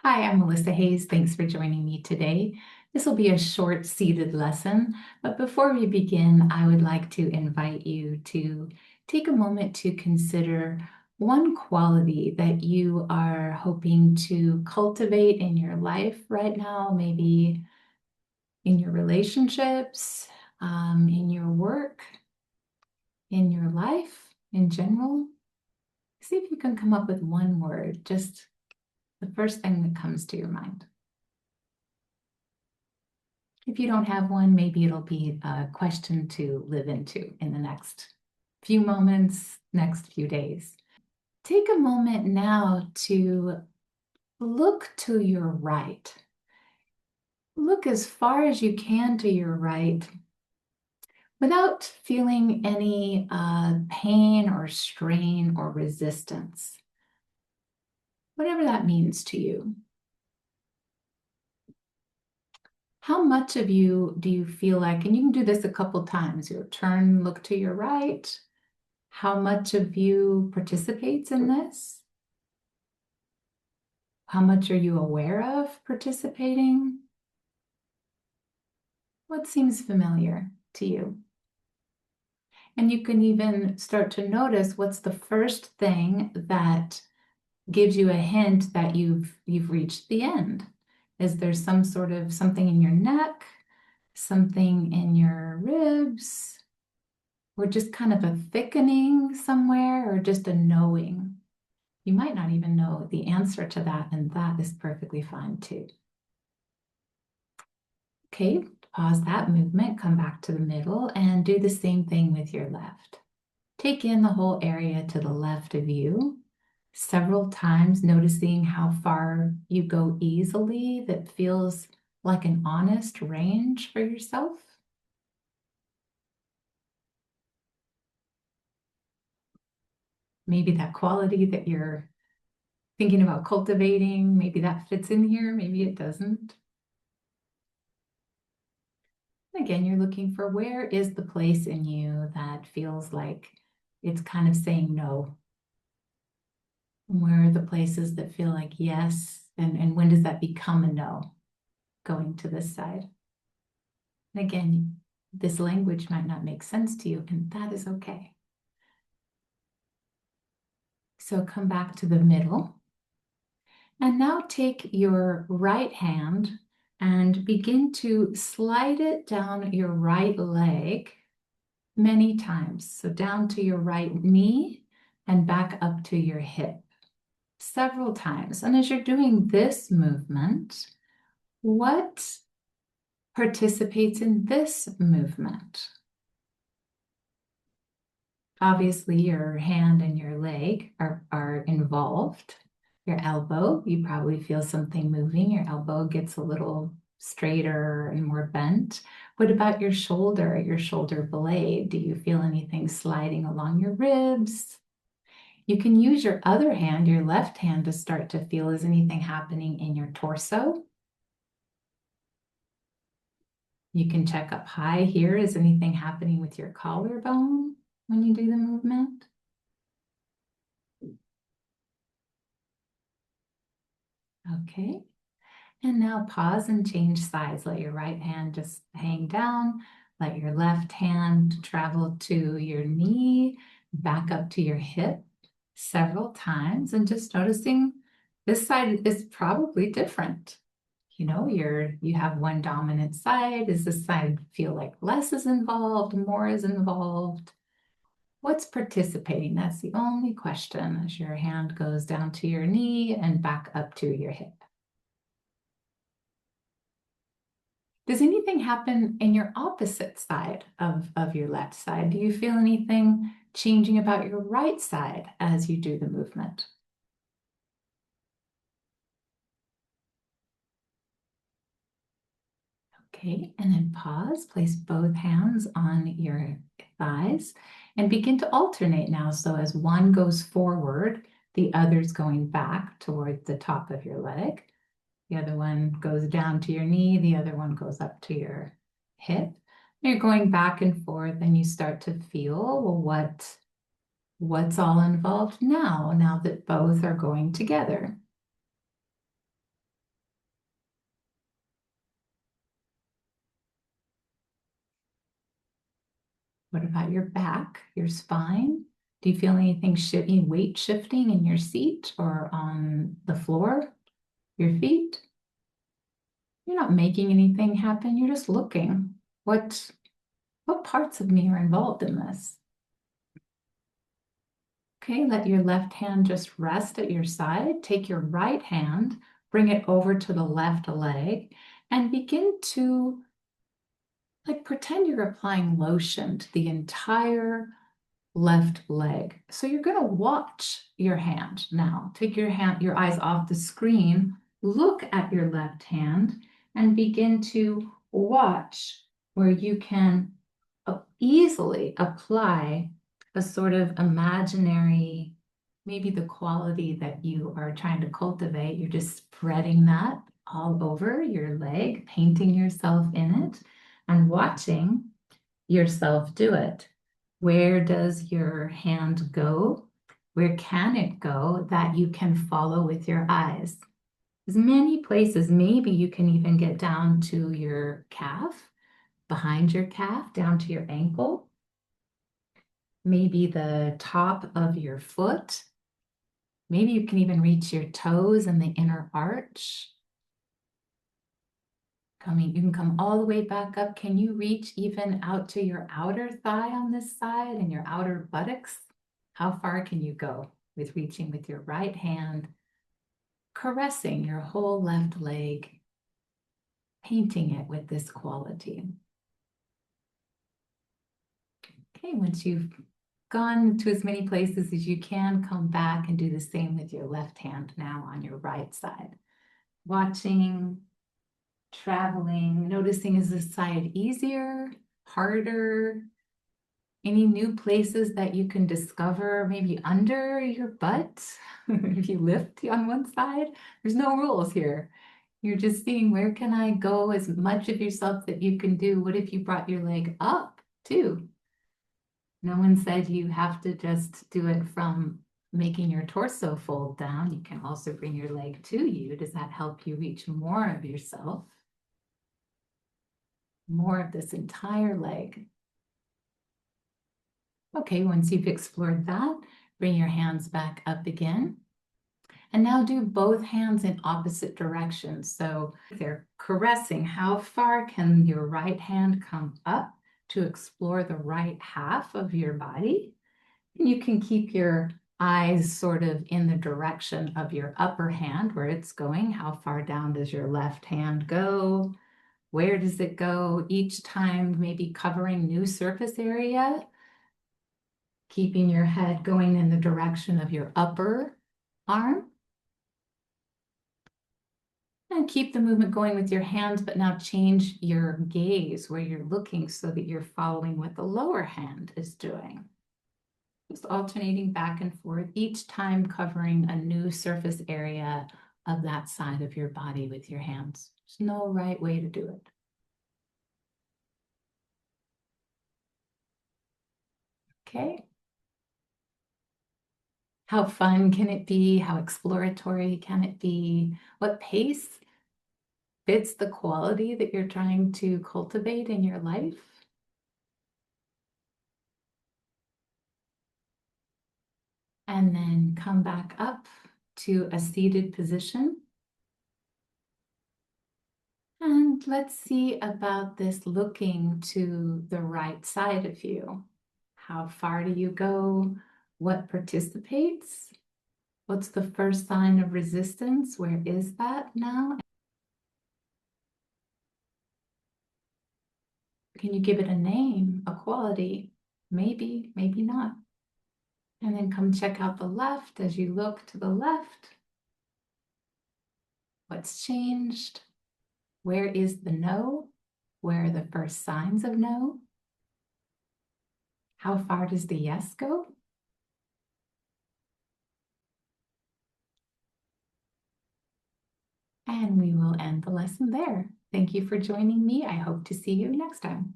Hi, I'm Melissa Hayes. Thanks for joining me today. This will be a short seated lesson, but before we begin, I would like to invite you to take a moment to consider one quality that you are hoping to cultivate in your life right now, maybe in your relationships, in your work, in your life in general. See if you can come up with one word, just the first thing that comes to your mind. If you don't have one, maybe it'll be a question to live into in the next few moments, next few days. Take a moment now to look to your right. Look as far as you can to your right without feeling any pain or strain or resistance, whatever that means to you. How much of you do you feel like, and you can do this a couple times, you'll turn, look to your right. How much of you participates in this? How much are you aware of participating? What seems familiar to you? And you can even start to notice what's the first thing that gives you a hint that you've reached the end. Is there some sort of something in your neck, something in your ribs, or just kind of a thickening somewhere, or just a knowing? You might not even know the answer to that, and that is perfectly fine too. Okay, pause that movement, come back to the middle, and do the same thing with your left. Take in the whole area to the left of you several times, noticing how far you go easily. That feels like an honest range for yourself. Maybe that quality that you're thinking about cultivating, maybe that fits in here, maybe it doesn't. Again, you're looking for where is the place in you that feels like it's kind of saying no. Where are the places that feel like yes? And when does that become a no going to this side? And again, this language might not make sense to you, and that is okay. So come back to the middle. And now take your right hand and begin to slide it down your right leg many times. So down to your right knee and back up to your hip several times. And as you're doing this movement, what participates in this movement? Obviously, your hand and your leg are involved. Your elbow, you probably feel something moving. Your elbow gets a little straighter and more bent. What about your shoulder blade? Do you feel anything sliding along your ribs? You can use your other hand, your left hand, to start to feel, is anything happening in your torso? You can check up high here. Is anything happening with your collarbone when you do the movement? Okay. And now pause and change sides. Let your right hand just hang down. Let your left hand travel to your knee, back up to your hip several times, and just noticing this side is probably different. You know, you have one dominant side. Does this side feel like less is involved, more is involved? What's participating? That's the only question as your hand goes down to your knee and back up to your hip. Does anything happen in your opposite side of your left side? Do you feel anything changing about your right side as you do the movement? Okay, and then pause, place both hands on your thighs and begin to alternate now. So as one goes forward, the other's going back toward the top of your leg. The other one goes down to your knee, the other one goes up to your hip. You're going back and forth and you start to feel, well, what's all involved now that both are going together? What about your back, your spine? Do you feel anything shifting, weight shifting in your seat or on the floor, your feet? You're not making anything happen. You're just looking. What parts of me are involved in this? Okay, let your left hand just rest at your side. Take your right hand, bring it over to the left leg, and begin to pretend you're applying lotion to the entire left leg. So you're going to watch your hand now. Take your eyes off the screen, look at your left hand, and begin to watch where you can easily apply a sort of imaginary, maybe the quality that you are trying to cultivate. You're just spreading that all over your leg, painting yourself in it, and watching yourself do it. Where does your hand go? Where can it go that you can follow with your eyes? There's many places. Maybe you can even get down to your calf, behind your calf, down to your ankle. Maybe the top of your foot. Maybe you can even reach your toes and the inner arch. You can come all the way back up. Can you reach even out to your outer thigh on this side and your outer buttocks? How far can you go with reaching with your right hand, caressing your whole left leg, painting it with this quality? Okay, once you've gone to as many places as you can, come back and do the same with your left hand now on your right side. Watching, traveling, noticing, is this side easier, harder? Any new places that you can discover, maybe under your butt, if you lift on one side? There's no rules here. You're just seeing, where can I go as much of yourself that you can do? What if you brought your leg up too? No one said you have to just do it from making your torso fold down. You can also bring your leg to you. Does that help you reach more of yourself? More of this entire leg. Okay, once you've explored that, bring your hands back up again. And now do both hands in opposite directions. So they're caressing. How far can your right hand come up to explore the right half of your body? And you can keep your eyes sort of in the direction of your upper hand, where it's going. How far down does your left hand go? Where does it go? Each time, maybe covering new surface area, keeping your head going in the direction of your upper arm. And keep the movement going with your hands, but now change your gaze where you're looking so that you're following what the lower hand is doing. Just alternating back and forth, each time covering a new surface area of that side of your body with your hands. There's no right way to do it. Okay. How fun can it be? How exploratory can it be? What pace fits the quality that you're trying to cultivate in your life? And then come back up to a seated position. And let's see about this looking to the right side of you. How far do you go? What participates? What's the first sign of resistance? Where is that now? Can you give it a name, a quality? Maybe, maybe not. And then come check out the left as you look to the left. What's changed? Where is the no? Where are the first signs of no? How far does the yes go? And we will end the lesson there. Thank you for joining me. I hope to see you next time.